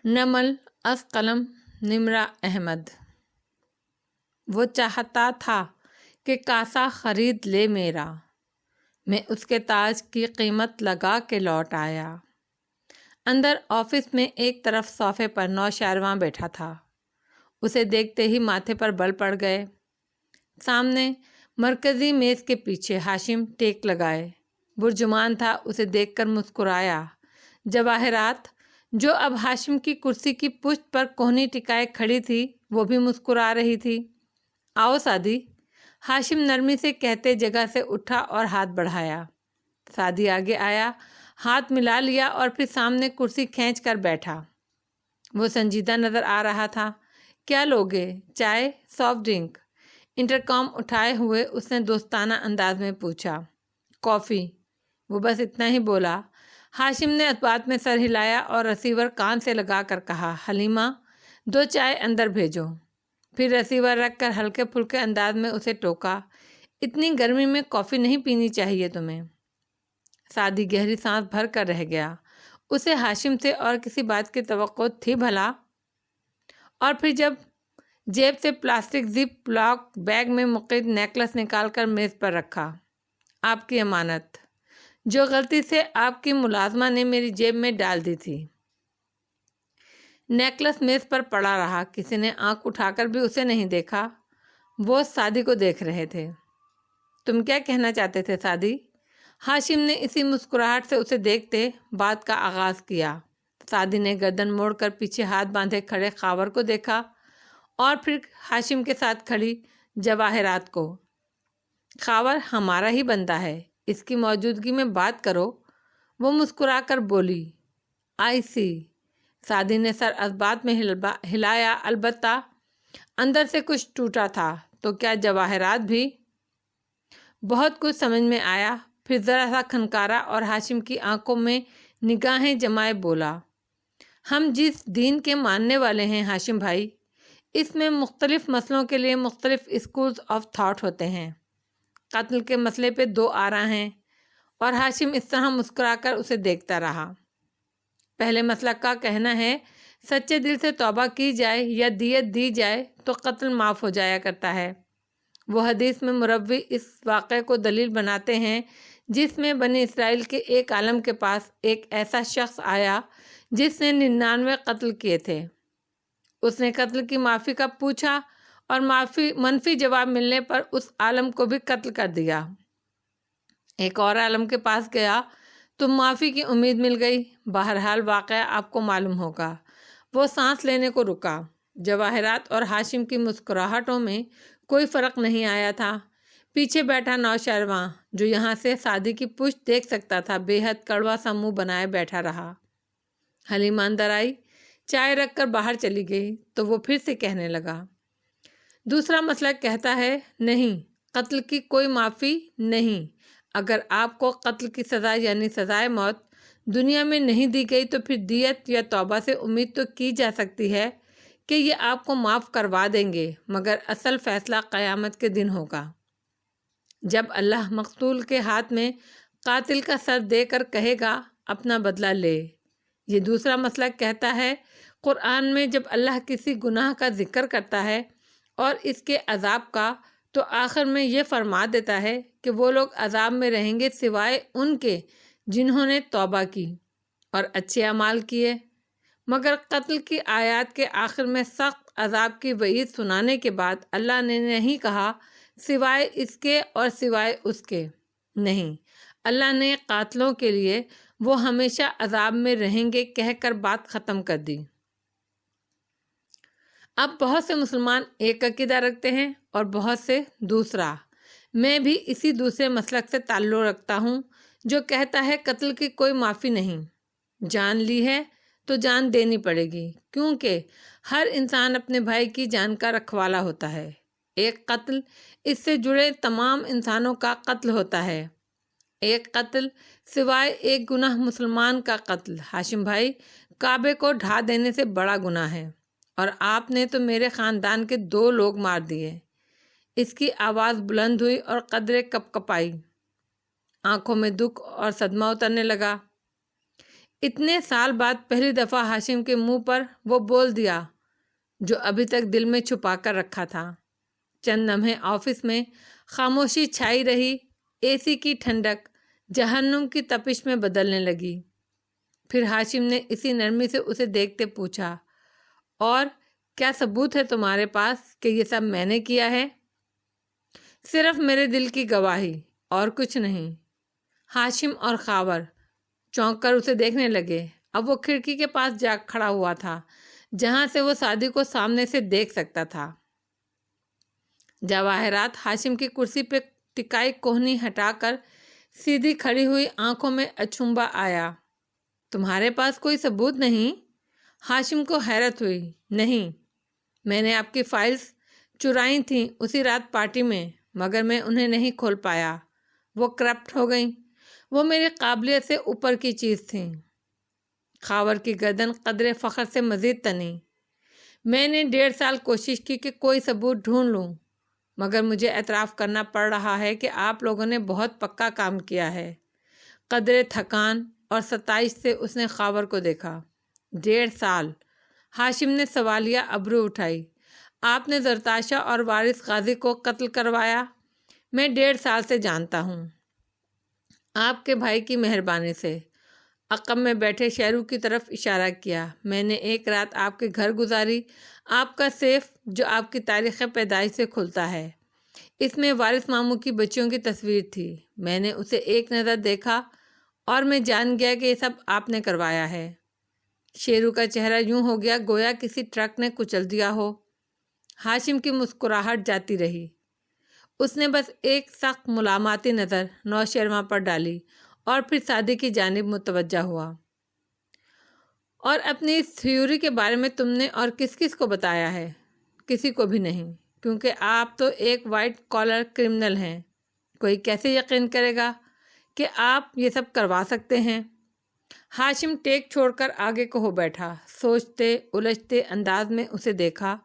نمل از قلم نمرہ احمد۔ وہ چاہتا تھا کہ کاسا خرید لے میرا، میں اس کے تاج کی قیمت لگا کے لوٹ آیا۔ اندر آفس میں ایک طرف صوفے پر نوشہرواں بیٹھا تھا، اسے دیکھتے ہی ماتھے پر بل پڑ گئے۔ سامنے مرکزی میز کے پیچھے ہاشم ٹیک لگائے برجمان تھا، اسے دیکھ کر مسکرایا۔ جواہرات جو اب ہاشم کی کرسی کی پشت پر کوہنی ٹکائے کھڑی تھی وہ بھی مسکرا رہی تھی۔ آؤ سعدی، ہاشم نرمی سے کہتے جگہ سے اٹھا اور ہاتھ بڑھایا۔ سعدی آگے آیا، ہاتھ ملا لیا اور پھر سامنے کرسی کھینچ کر بیٹھا۔ وہ سنجیدہ نظر آ رہا تھا۔ کیا لوگے؟ چائے، سافٹ ڈرنک؟ انٹرکام اٹھائے ہوئے اس نے دوستانہ انداز میں پوچھا۔ کافی، وہ بس اتنا ہی بولا۔ ہاشم نے اس بات میں سر ہلایا اور ریسیور کان سے لگا کر کہا، حلیمہ 2 چائے اندر بھیجو۔ پھر ریسیور رکھ کر ہلکے پھلکے انداز میں اسے ٹوکا، اتنی گرمی میں کافی نہیں پینی چاہیے تمہیں۔ سعدی گہری سانس بھر کر رہ گیا، اسے ہاشم سے اور کسی بات کی توقع تھی بھلا؟ اور پھر جب جیب سے پلاسٹک زپ لاک بیگ میں مقید نیکلس نکال کر میز پر رکھا۔ آپ کی امانت، جو غلطی سے آپ کی ملازمہ نے میری جیب میں ڈال دی تھی۔ نیکلس میز پر پڑا رہا، کسی نے آنکھ اٹھا کر بھی اسے نہیں دیکھا، وہ سعدی کو دیکھ رہے تھے۔ تم کیا کہنا چاہتے تھے سعدی؟ ہاشم نے اسی مسکراہٹ سے اسے دیکھتے بات کا آغاز کیا۔ سعدی نے گردن موڑ کر پیچھے ہاتھ باندھے کھڑے خاور کو دیکھا اور پھر ہاشم کے ساتھ کھڑی جواہرات کو۔ خاور ہمارا ہی بندہ ہے، اس کی موجودگی میں بات کرو، وہ مسکرا کر بولی۔ آئی سی۔ سعدی نے سر اس بات میں ہلایا، البتہ اندر سے کچھ ٹوٹا تھا۔ تو کیا جواہرات بھی؟ بہت کچھ سمجھ میں آیا، پھر ذرا سا کھنکارا اور ہاشم کی آنکھوں میں نگاہیں جمائے بولا، ہم جس دین کے ماننے والے ہیں ہاشم بھائی، اس میں مختلف مسئلوں کے لیے مختلف اسکولز آف تھاٹ ہوتے ہیں۔ قتل کے مسئلے پہ 2 آرا ہیں۔ اور ہاشم اس طرح مسکرا کر اسے دیکھتا رہا۔ پہلے مسلک کا کہنا ہے سچے دل سے توبہ کی جائے یا دیت دی جائے تو قتل معاف ہو جایا کرتا ہے۔ وہ حدیث میں مروی اس واقعے کو دلیل بناتے ہیں جس میں بنی اسرائیل کے ایک عالم کے پاس ایک ایسا شخص آیا جس نے 99 قتل کیے تھے۔ اس نے قتل کی معافی کا پوچھا اور منفی جواب ملنے پر اس عالم کو بھی قتل کر دیا۔ ایک اور عالم کے پاس گیا تو معافی کی امید مل گئی۔ بہرحال واقعہ آپ کو معلوم ہوگا۔ وہ سانس لینے کو رکا۔ جواہرات اور ہاشم کی مسکراہٹوں میں کوئی فرق نہیں آیا تھا۔ پیچھے بیٹھا نوشہرواں جو یہاں سے سعدی کی پشت دیکھ سکتا تھا، بے حد کڑوا سا منہ بنائے بیٹھا رہا۔ حلیمہ اندر آئی، چائے رکھ کر باہر چلی گئی تو وہ پھر سے کہنے لگا، دوسرا مسلک کہتا ہے نہیں، قتل کی کوئی معافی نہیں۔ اگر آپ کو قتل کی سزا یعنی سزائے موت دنیا میں نہیں دی گئی تو پھر دیت یا توبہ سے امید تو کی جا سکتی ہے کہ یہ آپ کو معاف کروا دیں گے، مگر اصل فیصلہ قیامت کے دن ہوگا، جب اللہ مقتول کے ہاتھ میں قاتل کا سر دے کر کہے گا اپنا بدلہ لے۔ یہ دوسرا مسلک کہتا ہے قرآن میں جب اللہ کسی گناہ کا ذکر کرتا ہے اور اس کے عذاب کا تو آخر میں یہ فرما دیتا ہے کہ وہ لوگ عذاب میں رہیں گے سوائے ان کے جنہوں نے توبہ کی اور اچھے اعمال کیے۔ مگر قتل کی آیات کے آخر میں سخت عذاب کی وعید سنانے کے بعد اللہ نے نہیں کہا سوائے اس کے اور سوائے اس کے، نہیں، اللہ نے قاتلوں کے لیے وہ ہمیشہ عذاب میں رہیں گے کہہ کر بات ختم کر دی۔ اب بہت سے مسلمان ایک عقیدہ رکھتے ہیں اور بہت سے دوسرا۔ میں بھی اسی دوسرے مسلک سے تعلق رکھتا ہوں جو کہتا ہے قتل کی کوئی معافی نہیں، جان لی ہے تو جان دینی پڑے گی، کیونکہ ہر انسان اپنے بھائی کی جان کا رکھوالا ہوتا ہے۔ ایک قتل اس سے جڑے تمام انسانوں کا قتل ہوتا ہے۔ ایک قتل سوائے ایک گناہ مسلمان کا قتل ہاشم بھائی کعبے کو ڈھا دینے سے بڑا گناہ ہے، اور آپ نے تو میرے خاندان کے 2 لوگ مار دیے۔ اس کی آواز بلند ہوئی اور قدرے کپ کپائی، آنکھوں میں دکھ اور صدمہ اترنے لگا۔ اتنے سال بعد پہلی دفعہ ہاشم کے منہ پر وہ بول دیا جو ابھی تک دل میں چھپا کر رکھا تھا۔ چند لمحے آفس میں خاموشی چھائی رہی، اے سی کی ٹھنڈک جہنم کی تپش میں بدلنے لگی۔ پھر ہاشم نے اسی نرمی سے اسے دیکھتے پوچھا، اور کیا ثبوت ہے تمہارے پاس کہ یہ سب میں نے کیا ہے؟ صرف میرے دل کی گواہی، اور کچھ نہیں۔ ہاشم اور خاور چونک کر اسے دیکھنے لگے۔ اب وہ کھڑکی کے پاس جا کھڑا ہوا تھا جہاں سے وہ سعدی کو سامنے سے دیکھ سکتا تھا۔ جواہرات ہاشم کی کرسی پہ ٹکائی کوہنی ہٹا کر سیدھی کھڑی ہوئی آنکھوں میں اچھمبا آیا۔ تمہارے پاس کوئی ثبوت نہیں؟ ہاشم کو حیرت ہوئی۔ نہیں، میں نے آپ کی فائلز چرائی تھیں اسی رات پارٹی میں، مگر میں انہیں نہیں کھول پایا۔ وہ کرپٹ ہو گئیں۔ وہ میری قابلیت سے اوپر کی چیز تھیں۔ خاور کی گردن قدرے فخر سے مزید تنی۔ میں نے 1.5 سال کوشش کی کہ کوئی ثبوت ڈھونڈ لوں، مگر مجھے اعتراف کرنا پڑ رہا ہے کہ آپ لوگوں نے بہت پکا کام کیا ہے۔ قدرے تھکان اور ستائش سے اس نے خاور کو دیکھا۔ 1.5 سال؟ ہاشم نے سوالیہ ابرو اٹھائی۔ آپ نے زرتاشا اور وارث غازی کو قتل کروایا؟ میں 1.5 سال سے جانتا ہوں، آپ کے بھائی کی مہربانی سے۔ عقب میں بیٹھے شیرو کی طرف اشارہ کیا۔ میں نے ایک رات آپ کے گھر گزاری۔ آپ کا سیف جو آپ کی تاریخ پیدائش سے کھلتا ہے، اس میں وارث ماموں کی بچیوں کی تصویر تھی۔ میں نے اسے ایک نظر دیکھا اور میں جان گیا کہ یہ سب آپ نے کروایا ہے۔ شیرو کا چہرہ یوں ہو گیا گویا کسی ٹرک نے کچل دیا ہو۔ ہاشم کی مسکراہٹ جاتی رہی۔ اس نے بس ایک سخت ملامتی نظر نوشیروان پر ڈالی اور پھر سعدی کی جانب متوجہ ہوا۔ اور اپنی اس تھیوری کے بارے میں تم نے اور کس کس کو بتایا ہے؟ کسی کو بھی نہیں، کیونکہ آپ تو ایک وائٹ کالر کرمنل ہیں۔ کوئی کیسے یقین کرے گا کہ آپ یہ سب کروا سکتے ہیں؟ ہاشم ٹیک چھوڑ کر آگے کو ہو بیٹھا، سوچتے الجھتے انداز میں اسے دیکھا۔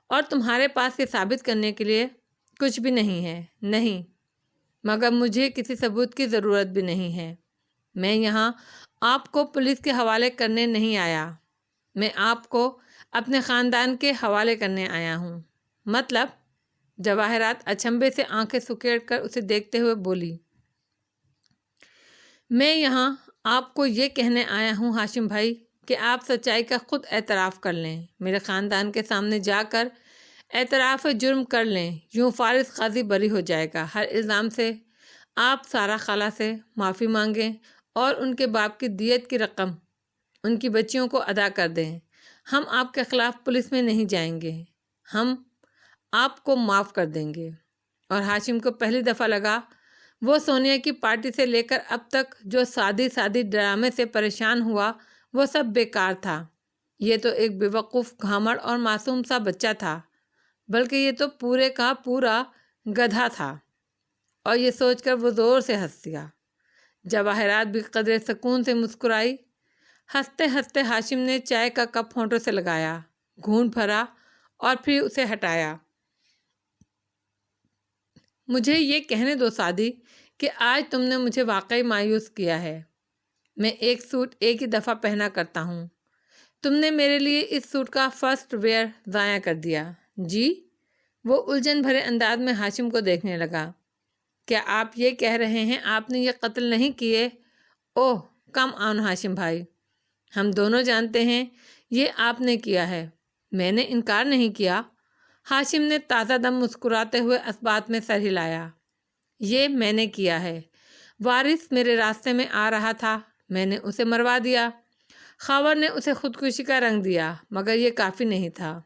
اور تمہارے پاس یہ ثابت کرنے کے لیے کچھ بھی نہیں ہے؟ نہیں، مگر مجھے کسی ثبوت کی ضرورت بھی نہیں ہے۔ میں یہاں آپ کو پولیس کے حوالے کرنے نہیں آیا، میں آپ کو اپنے خاندان کے حوالے کرنے آیا ہوں۔ مطلب؟ جواہرات اچنبھے سے آنکھیں سکیڑ کر اسے دیکھتے ہوئے بولی۔ میں یہاں آپ کو یہ کہنے آیا ہوں ہاشم بھائی کہ آپ سچائی کا خود اعتراف کر لیں، میرے خاندان کے سامنے جا کر اعتراف جرم کر لیں۔ یوں فارس قاضی بری ہو جائے گا ہر الزام سے۔ آپ سارا خالہ سے معافی مانگیں اور ان کے باپ کی دیت کی رقم ان کی بچیوں کو ادا کر دیں۔ ہم آپ کے خلاف پولیس میں نہیں جائیں گے، ہم آپ کو معاف کر دیں گے۔ اور ہاشم کو پہلی دفعہ لگا وہ سونیا کی پارٹی سے لے کر اب تک جو سادی ڈرامے سے پریشان ہوا وہ سب بیکار تھا۔ یہ تو ایک بے وقوف گھامڑ اور معصوم سا بچہ تھا، بلکہ یہ تو پورے کا پورا گدھا تھا۔ اور یہ سوچ کر وہ زور سے ہنس دیا۔ جواہرات بھی قدرے سکون سے مسکرائی۔ ہنستے ہنستے ہاشم نے چائے کا کپ ہونٹوں سے لگایا، گھونٹ بھرا اور پھر اسے ہٹایا۔ مجھے یہ کہنے دو سعدی کہ آج تم نے مجھے واقعی مایوس کیا ہے۔ میں ایک سوٹ ایک ہی دفعہ پہنا کرتا ہوں، تم نے میرے لیے اس سوٹ کا فرسٹ ویئر ضائع کر دیا۔ جی؟ وہ الجھن بھرے انداز میں ہاشم کو دیکھنے لگا۔ کیا آپ یہ کہہ رہے ہیں آپ نے یہ قتل نہیں کیے؟ اوہ کم آن ہاشم بھائی، ہم دونوں جانتے ہیں یہ آپ نے کیا ہے۔ میں نے انکار نہیں کیا۔ ہاشم نے تازہ دم مسکراتے ہوئے اثبات میں سر ہلایا۔ یہ میں نے کیا ہے۔ وارث میرے راستے میں آ رہا تھا، میں نے اسے مروا دیا۔ خاور نے اسے خودکشی کا رنگ دیا، مگر یہ کافی نہیں تھا۔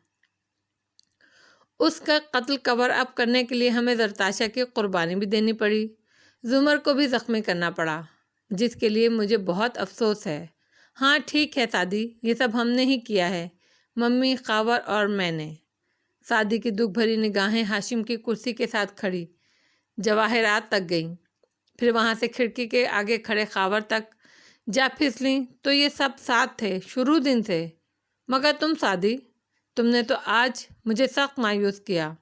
اس کا قتل کور اپ کرنے کے لیے ہمیں زرتاشا کی قربانی بھی دینی پڑی، زمر کو بھی زخمی کرنا پڑا، جس کے لیے مجھے بہت افسوس ہے۔ ہاں ٹھیک ہے سعدی، یہ سب ہم نے ہی کیا ہے، ممی، خاور اور میں نے۔ سعدی کی دکھ بھری نگاہیں ہاشم کی کرسی کے ساتھ کھڑی جواہرات تک گئیں، پھر وہاں سے کھڑکی کے آگے کھڑے خاور تک جا پھسلیں۔ تو یہ سب ساتھ تھے شروع دن سے، مگر تم سعدی، تم نے تو آج مجھے سخت مایوس کیا۔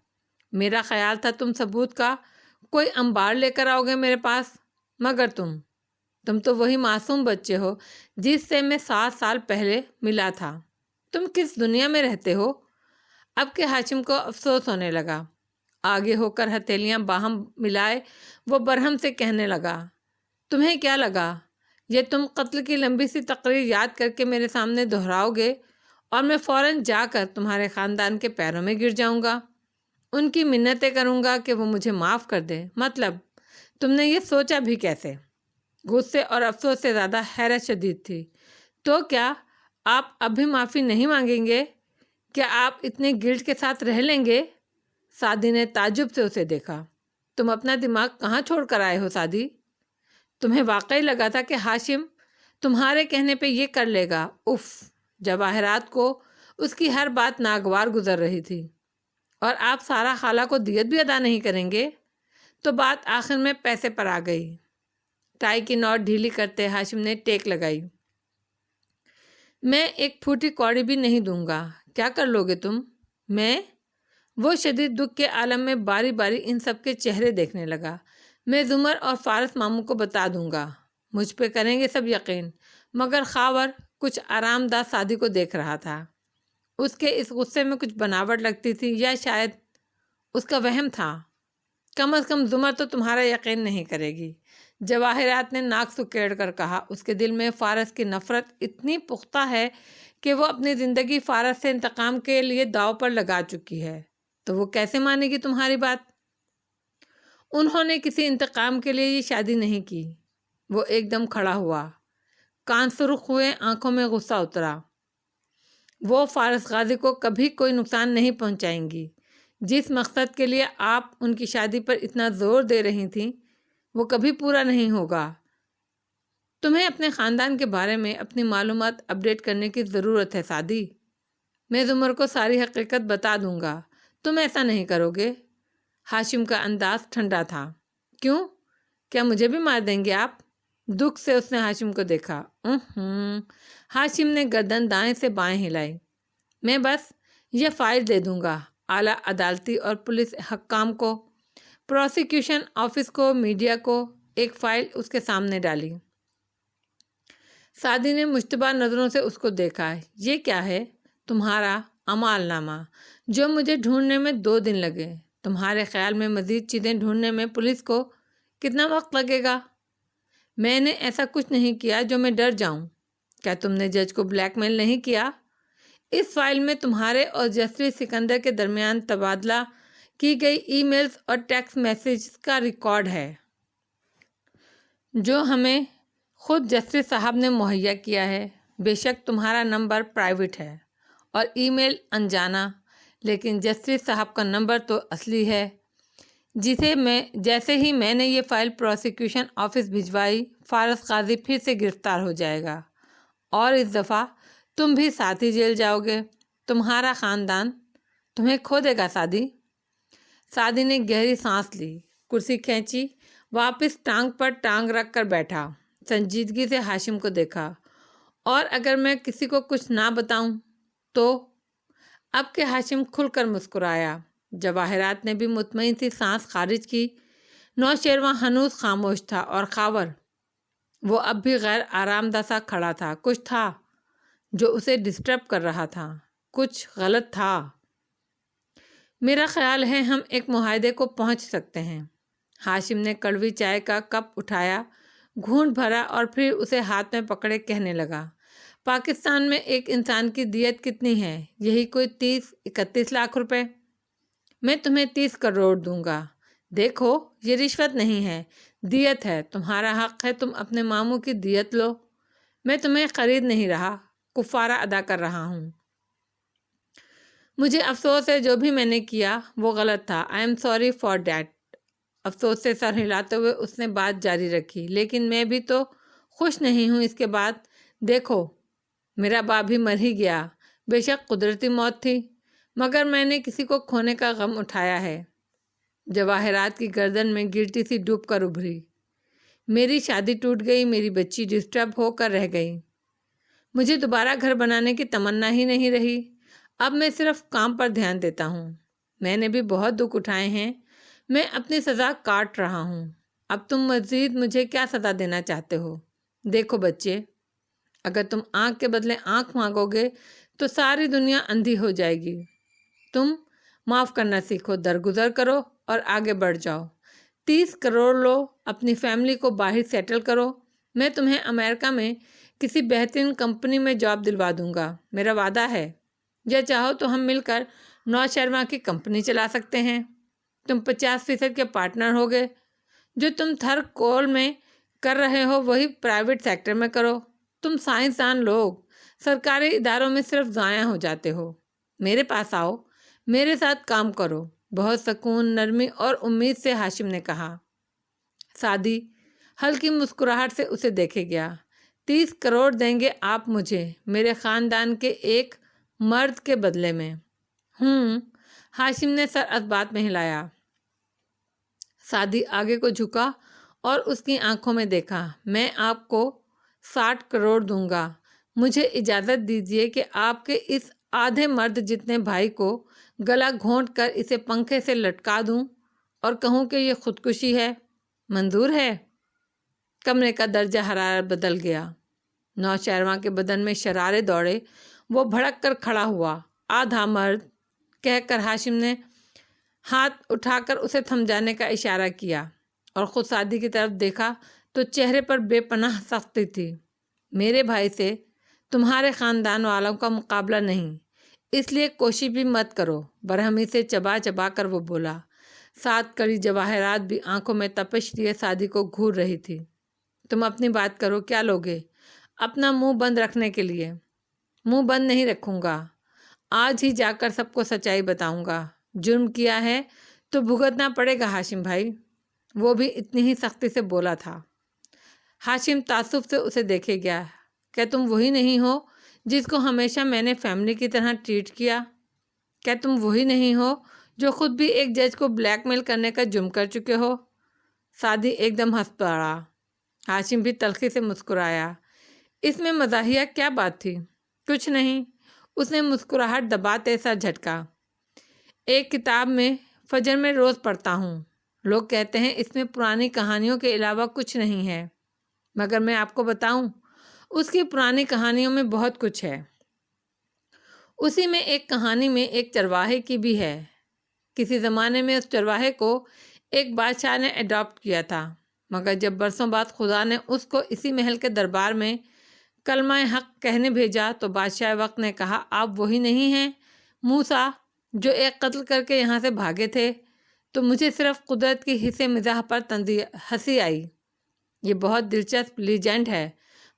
میرا خیال تھا تم ثبوت کا کوئی انبار لے کر آؤ گے میرے پاس، مگر تم تم تو وہی معصوم بچے ہو جس سے میں 7 سال پہلے ملا تھا۔ تم کس دنیا میں رہتے ہو؟ اب کہ ہاشم کو افسوس ہونے لگا، آگے ہو کر ہتھیلیاں باہم ملائے وہ برہم سے کہنے لگا، تمہیں کیا لگا یہ تم قتل کی لمبی سی تقریر یاد کر کے میرے سامنے دہراؤ گے اور میں فوراً جا کر تمہارے خاندان کے پیروں میں گر جاؤں گا، ان کی منتیں کروں گا کہ وہ مجھے معاف کر دے؟ مطلب تم نے یہ سوچا بھی کیسے؟ غصے اور افسوس سے زیادہ حیرت شدید تھی۔ تو کیا آپ اب بھی معافی نہیں مانگیں گے؟ کیا آپ اتنے گلٹ کے ساتھ رہ لیں گے؟ سعدی نے تعجب سے اسے دیکھا۔ تم اپنا دماغ کہاں چھوڑ کر آئے ہو سعدی؟ تمہیں واقعی لگا تھا کہ ہاشم تمہارے کہنے پہ یہ کر لے گا؟ اف! جواہرات کو اس کی ہر بات ناگوار گزر رہی تھی۔ اور آپ سارا خالہ کو دیت بھی ادا نہیں کریں گے؟ تو بات آخر میں پیسے پر آ گئی۔ ٹائی کی نوٹ ڈھیلی کرتے ہاشم نے ٹیک لگائی۔ میں ایک پھوٹی کوڑی بھی نہیں دوں گا، کیا کر لو گے تم؟ میں؟ وہ شدید دکھ کے عالم میں باری باری ان سب کے چہرے دیکھنے لگا۔ میں زمر اور فارس ماموں کو بتا دوں گا، مجھ پہ کریں گے سب یقین۔ مگر خاور کچھ آرام دہ سعدی کو دیکھ رہا تھا۔ اس کے اس غصے میں کچھ بناوٹ لگتی تھی، یا شاید اس کا وہم تھا۔ کم از کم زمر تو تمہارا یقین نہیں کرے گی، جواہرات نے ناک سکیڑ کر کہا۔ اس کے دل میں فارس کی نفرت اتنی پختہ ہے کہ وہ اپنی زندگی فارس سے انتقام کے لیے داؤ پر لگا چکی ہے، تو وہ کیسے مانے گی تمہاری بات؟ انہوں نے کسی انتقام کے لیے یہ شادی نہیں کی۔ وہ ایک دم کھڑا ہوا، کان سرخ ہوئے، آنکھوں میں غصہ اترا۔ وہ فارس غازی کو کبھی کوئی نقصان نہیں پہنچائیں گی۔ جس مقصد کے لیے آپ ان کی شادی پر اتنا زور دے رہی تھیں وہ کبھی پورا نہیں ہوگا۔ تمہیں اپنے خاندان کے بارے میں اپنی معلومات اپڈیٹ کرنے کی ضرورت ہے سعدی۔ میں زمر کو ساری حقیقت بتا دوں گا، تم ایسا نہیں کرو گے؟ ہاشم کا انداز ٹھنڈا تھا۔ کیوں؟ کیا مجھے بھی مار دیں گے آپ؟ دکھ سے اس نے ہاشم کو دیکھا۔ ہاشم نے گردن دائیں سے بائیں ہلائی۔ میں بس یہ فائل دے دوں گا اعلیٰ عدالتی اور پولیس حکام کو، پروسیکیوشن آفس کو، میڈیا کو۔ ایک فائل اس کے سامنے ڈالی۔ سعدی نے مشتبہ نظروں سے اس کو دیکھا۔ یہ کیا ہے؟ تمہارا اعمال نامہ، جو مجھے ڈھونڈنے میں 2 دن لگے۔ تمہارے خیال میں مزید چیزیں ڈھونڈنے میں پولیس کو کتنا وقت لگے گا؟ میں نے ایسا کچھ نہیں کیا جو میں ڈر جاؤں۔ کیا تم نے جج کو بلیک میل نہیں کیا؟ اس فائل میں تمہارے اور جسٹس سکندر کے درمیان تبادلہ کی گئی ای میلز اور ٹیکسٹ میسیج کا ریکارڈ ہے، جو ہمیں خود جسٹس صاحب نے مہیا کیا ہے۔ بے شک تمہارا نمبر پرائیویٹ ہے اور ای میل انجانا، لیکن جسٹس صاحب کا نمبر تو اصلی ہے، جیسے ہی میں نے یہ فائل پروسیکیوشن آفس بھجوائی، فارس غازی پھر سے گرفتار ہو جائے گا، اور اس دفعہ تم بھی ساتھ ہی جیل جاؤ گے۔ تمہارا خاندان تمہیں کھو دے گا سعدی۔ سعدی نے گہری سانس لی، کرسی کھینچی، واپس ٹانگ پر ٹانگ رکھ کر بیٹھا، سنجیدگی سے ہاشم کو دیکھا۔ اور اگر میں کسی کو کچھ نہ بتاؤں تو؟ اب کہ ہاشم کھل کر مسکرایا، جواہرات نے بھی مطمئن سی سانس خارج کی۔ نوشیروان ہنوز خاموش تھا، اور خاور، وہ اب بھی غیر آرام دہ سا کھڑا تھا۔ کچھ تھا جو اسے ڈسٹرب کر رہا تھا، کچھ غلط تھا۔ میرا خیال ہے ہم ایک معاہدے کو پہنچ سکتے ہیں۔ ہاشم نے کڑوی چائے کا کپ اٹھایا، گھونٹ بھرا اور پھر اسے ہاتھ میں پکڑے کہنے لگا، پاکستان میں ایک انسان کی دیت کتنی ہے؟ یہی کوئی 30-31 لاکھ روپے۔ میں تمہیں 30 کروڑ دوں گا۔ دیکھو، یہ رشوت نہیں ہے، دیت ہے، تمہارا حق ہے، تم اپنے ماموں کی دیت لو۔ میں تمہیں خرید نہیں رہا، کفارہ ادا کر رہا ہوں۔ مجھے افسوس ہے جو بھی میں نے کیا وہ غلط تھا۔ I am sorry for that. افسوس سے سر ہلاتے ہوئے اس نے بات جاری رکھی، لیکن میں بھی تو خوش نہیں ہوں اس کے بعد۔ دیکھو، میرا باپ بھی مر ہی گیا، بے شک قدرتی موت تھی، مگر میں نے کسی کو کھونے کا غم اٹھایا ہے۔ جواہرات کی گردن میں گرتی سی ڈوب کر ابھری۔ میری شادی ٹوٹ گئی، میری بچی ڈسٹرب ہو کر رہ گئی، مجھے دوبارہ گھر بنانے کی تمنا ہی نہیں رہی۔ اب میں صرف کام پر دھیان دیتا ہوں۔ میں نے بھی بہت دکھ اٹھائے ہیں، میں اپنی سزا کاٹ رہا ہوں۔ اب تم مزید مجھے کیا سزا دینا چاہتے ہو؟ دیکھو بچے، اگر تم آنکھ کے بدلے آنکھ مانگو گے تو ساری دنیا اندھی ہو جائے گی۔ تم معاف کرنا سیکھو، درگزر کرو اور آگے بڑھ جاؤ۔ 30 کروڑ لو، اپنی فیملی کو باہر سیٹل کرو۔ میں تمہیں امریکہ میں کسی بہترین کمپنی میں جاب دلوا دوں گا، میرا وعدہ ہے۔ یا چاہو تو ہم مل کر نوشہرہ کی کمپنی چلا سکتے ہیں۔ تم 50% کے پارٹنر ہوگے۔ جو تم تھر کول میں کر رہے ہو وہی پرائیویٹ سیکٹر میں کرو۔ تم سائنسدان لوگ سرکاری اداروں میں صرف ضائع ہو جاتے ہو۔ میرے پاس آؤ، میرے ساتھ کام کرو۔ بہت سکون، نرمی اور امید سے ہاشم نے کہا۔ سعدی ہلکی مسکراہٹ سے اسے دیکھے گیا۔ 30 کروڑ دیں گے آپ مجھے میرے خاندان کے ایک مرد کے بدلے میں؟ ہاشم نے سر اس بات میں ہلایا۔ سعدی آگے کو جھکا اور اس کی آنکھوں میں دیکھا۔ میں آپ کو 60 کروڑ دوں گا۔ مجھے اجازت دیجیے کہ آپ کے اس آدھے مرد جتنے بھائی کو گلا گھونٹ کر اسے پنکھے سے لٹکا دوں اور کہوں کہ یہ خودکشی ہے۔ منظور ہے؟ کمرے کا درجہ حرارت بدل گیا۔ نوشہرہ کے بدن میں شرارے دوڑے۔ وہ بھڑک کر کھڑا ہوا۔ آدھا مرد کہہ کر ہاشم نے ہاتھ اٹھا کر اسے تھم جانے کا اشارہ کیا اور خود سعدی کی طرف دیکھا تو چہرے پر بے پناہ سختی تھی۔ میرے بھائی سے تمہارے خاندان والوں کا مقابلہ نہیں، اس لیے کوشش بھی مت کرو، برہمی سے چبا چبا کر وہ بولا۔ 7 کڑی جواہرات بھی آنکھوں میں تپش لیے سعدی کو گھور رہی تھی۔ تم اپنی بات کرو، کیا لوگے؟ اپنا منہ بند رکھنے کے لیے؟ منہ بند نہیں رکھوں گا، آج ہی جا کر سب کو سچائی بتاؤں گا۔ جرم کیا ہے تو بھگتنا پڑے گا ہاشم بھائی۔ وہ بھی اتنی ہی سختی سے بولا تھا۔ ہاشم تعصب سے اسے دیکھے گیا۔ کیا تم وہی نہیں ہو جس کو ہمیشہ میں نے فیملی کی طرح ٹریٹ کیا؟ کیا تم وہی نہیں ہو جو خود بھی ایک جج کو بلیک میل کرنے کا جرم کر چکے ہو؟ سعدی ایک دم ہنس پڑا۔ ہاشم بھی تلخی سے مسکرایا۔ اس میں مزاحیہ کیا بات تھی؟ کچھ نہیں، اس نے مسکراہٹ دباتے سر جھٹکا۔ ایک کتاب میں فجر میں روز پڑھتا ہوں، لوگ کہتے ہیں اس میں پرانی کہانیوں کے علاوہ کچھ نہیں ہے، مگر میں آپ کو بتاؤں اس کی پرانی کہانیوں میں بہت کچھ ہے۔ اسی میں ایک کہانی میں ایک چرواہے کی بھی ہے۔ کسی زمانے میں اس چرواہے کو ایک بادشاہ نے اڈاپٹ کیا تھا، مگر جب برسوں بعد خدا نے اس کو اسی محل کے دربار میں کلمہ حق کہنے بھیجا تو بادشاہ وقت نے کہا، آپ وہی نہیں ہیں موسیٰ جو ایک قتل کر کے یہاں سے بھاگے تھے؟ تو مجھے صرف قدرت کی حصے مزاح پر ہنسی آئی۔ یہ بہت دلچسپ لیجنڈ ہے،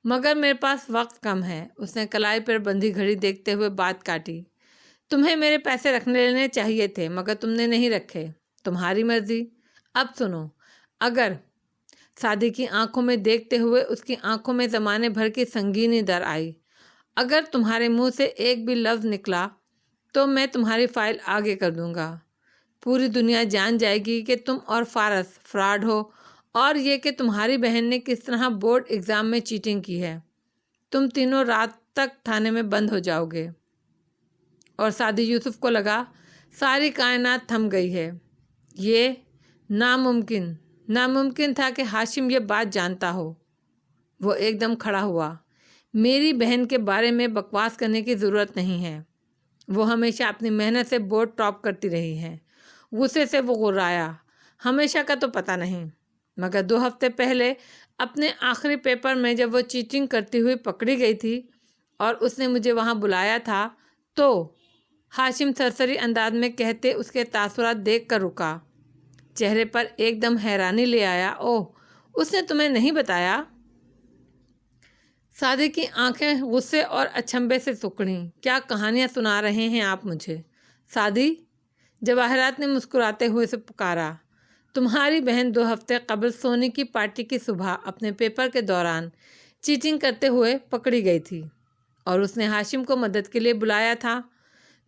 مگر میرے پاس وقت کم ہے۔ اس نے کلائی پر بندھی گھڑی دیکھتے ہوئے بات کاٹی۔ تمہیں میرے پیسے رکھنے لینے چاہیے تھے، مگر تم نے نہیں رکھے، تمہاری مرضی۔ اب سنو، اگر سعدی کی آنکھوں میں دیکھتے ہوئے اس کی آنکھوں میں زمانے بھر کی سنگینی در آئی، اگر تمہارے منہ سے ایک بھی لفظ نکلا تو میں تمہاری فائل آگے کر دوں گا۔ پوری دنیا جان جائے گی کہ تم اور فارس فراڈ ہو، اور یہ کہ تمہاری بہن نے کس طرح بورڈ ایگزام میں چیٹنگ کی ہے۔ تم تینوں رات تک تھانے میں بند ہو جاؤ گے۔ اور سعدی یوسف کو لگا ساری کائنات تھم گئی ہے۔ یہ ناممکن تھا کہ ہاشم یہ بات جانتا ہو۔ وہ ایک دم کھڑا ہوا۔ میری بہن کے بارے میں بکواس کرنے کی ضرورت نہیں ہے، وہ ہمیشہ اپنی محنت سے بورڈ ٹاپ کرتی رہی ہے۔ غصے سے وہ غرایا۔ ہمیشہ کا تو پتہ نہیں، مگر 2 ہفتے پہلے اپنے آخری پیپر میں جب وہ چیٹنگ کرتی ہوئی پکڑی گئی تھی اور اس نے مجھے وہاں بلایا تھا تو ہاشم سرسری انداز میں کہتے اس کے تاثرات دیکھ کر رکا۔ چہرے پر ایک دم حیرانی لے آیا۔ اوہ، اس نے تمہیں نہیں بتایا؟ سعدی کی آنکھیں غصے اور اچنبھے سے سکڑیں۔ کیا کہانیاں سنا رہے ہیں آپ مجھے؟ سعدی، جواہرات نے مسکراتے ہوئے سے پکارا۔ تمہاری بہن 2 ہفتے قبل سونی کی پارٹی کی صبح اپنے پیپر کے دوران چیٹنگ کرتے ہوئے پکڑی گئی تھی اور اس نے ہاشم کو مدد کے لیے بلایا تھا۔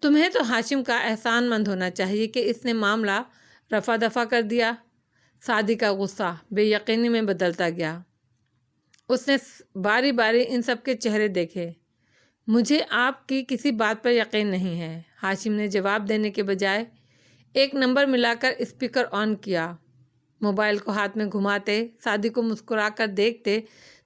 تمہیں تو ہاشم کا احسان مند ہونا چاہیے کہ اس نے معاملہ رفع دفع کر دیا۔ سعدی کا غصہ بے یقینی میں بدلتا گیا۔ اس نے باری باری ان سب کے چہرے دیکھے۔ مجھے آپ کی کسی بات پر یقین نہیں ہے، ہاشم نے جواب دینے کے بجائے ایک نمبر ملا کر اسپیکر آن کیا۔ موبائل کو ہاتھ میں گھماتے، سعدی کو مسکرا کر دیکھتے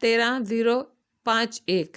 13051।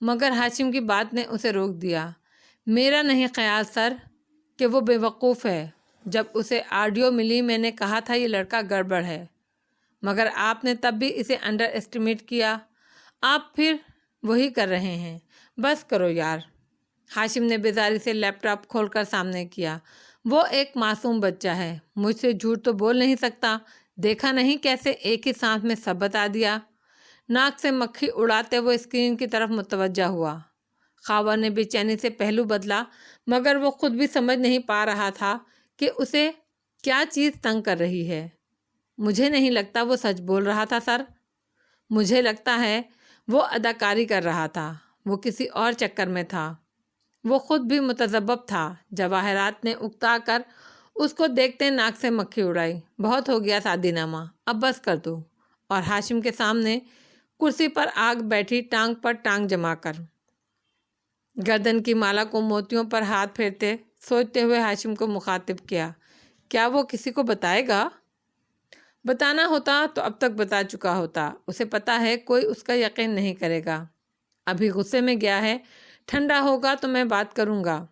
مگر ہاشم کی بات نے اسے روک دیا۔ میرا نہیں خیال سر کہ وہ بے وقوف ہے۔ جب اسے آڈیو ملی میں نے کہا تھا یہ لڑکا گڑبڑ ہے، مگر آپ نے تب بھی اسے انڈر ایسٹیمیٹ کیا۔ آپ پھر وہی کر رہے ہیں۔ بس کرو یار۔ ہاشم نے بیزاری سے لیپ ٹاپ کھول کر سامنے کیا۔ وہ ایک معصوم بچہ ہے، مجھ سے جھوٹ تو بول نہیں سکتا۔ دیکھا نہیں کیسے ایک ہی سانس میں سب بتا دیا۔ ناک سے مکھی اڑاتے وہ اسکرین کی طرف متوجہ ہوا۔ خاور نے بے چینی سے پہلو بدلا، مگر وہ خود بھی سمجھ نہیں پا رہا تھا کہ اسے کیا چیز تنگ کر رہی ہے۔ مجھے نہیں لگتا وہ سچ بول رہا تھا سر۔ مجھے لگتا ہے وہ اداکاری کر رہا تھا، وہ کسی اور چکر میں تھا۔ وہ خود بھی متذبذب تھا۔ جواہرات نے اکتا کر اس کو دیکھتے ناک سے مکھی اڑائی۔ بہت ہو گیا سعدی نامہ، اب بس کر دو۔ اور ہاشم کے سامنے کرسی پر آگ بیٹھی، ٹانگ پر ٹانگ جما کر گردن کی مالا کو موتیوں پر ہاتھ پھیرتے سوچتے ہوئے ہاشم کو مخاطب کیا، کیا وہ کسی کو بتائے گا؟ بتانا ہوتا تو اب تک بتا چکا ہوتا۔ اسے پتا ہے کوئی اس کا یقین نہیں کرے گا۔ ابھی غصے میں گیا ہے، ٹھنڈا ہوگا تو میں بات کروں گا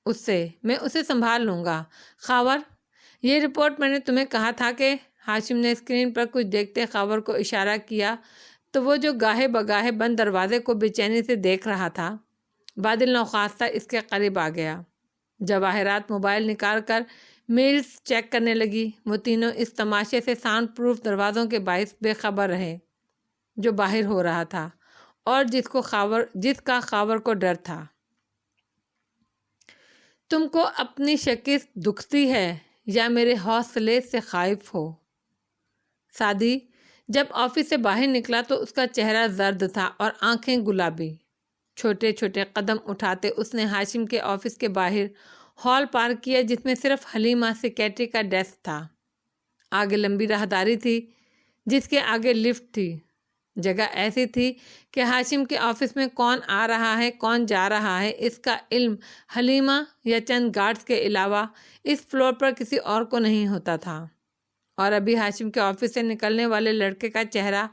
اس سے، میں اسے سنبھال لوں گا۔ خاور، یہ رپورٹ میں نے تمہیں کہا تھا کہ… ہاشم نے اسکرین پر کچھ دیکھتے خاور کو اشارہ کیا تو وہ جو گاہے بگاہے بند دروازے کو بے چینی سے دیکھ رہا تھا، بادل ناخواستہ اس کے قریب آ گیا۔ جواہرات موبائل نکال کر میلز چیک کرنے لگی۔ وہ تینوں اس تماشے سے ساؤنڈ پروف دروازوں کے باعث بے خبر رہے جو باہر ہو رہا تھا اور جس کا خاور کو ڈر تھا۔ تم کو اپنی شکست دکھتی ہے یا میرے حوصلے سے خائف ہو؟ سعدی جب آفس سے باہر نکلا تو اس کا چہرہ زرد تھا اور آنکھیں گلابی۔ چھوٹے چھوٹے قدم اٹھاتے اس نے ہاشم کے آفس کے باہر ہال پار کیا جس میں صرف حلیمہ سیکریٹری کا ڈیسک تھا۔ آگے لمبی راہداری تھی جس کے آگے لفٹ تھی۔ جگہ ایسی تھی کہ ہاشم کے آفس میں کون آ رہا ہے کون جا رہا ہے اس کا علم حلیمہ یا چند گارڈز کے علاوہ اس فلور پر کسی اور کو نہیں ہوتا تھا۔ اور ابھی ہاشم کے آفس سے نکلنے والے لڑکے کا چہرہ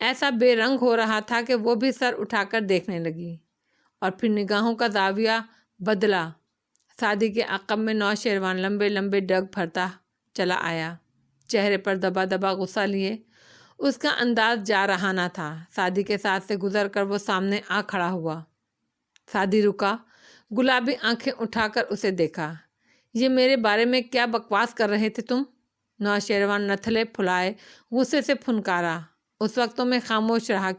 ایسا بے رنگ ہو رہا تھا کہ وہ بھی سر اٹھا کر دیکھنے لگی اور پھر نگاہوں کا زاویہ بدلا۔ سعدی کے عقب میں نوشیروان لمبے لمبے ڈگ بھرتا چلا آیا، چہرے پر دبا دبا غصہ لیے۔ اس کا انداز جا رہا نہ تھا۔ سعدی کے ساتھ سے گزر کر وہ سامنے آ کھڑا ہوا۔ سعدی رکا، گلابی آنکھیں اٹھا کر اسے دیکھا۔ یہ میرے بارے میں کیا بکواس کر رہے تھے تم؟ نوشیروان نتھلے پھلائے غصے سے پھنکارا۔ اس وقت تو میں خاموش رہا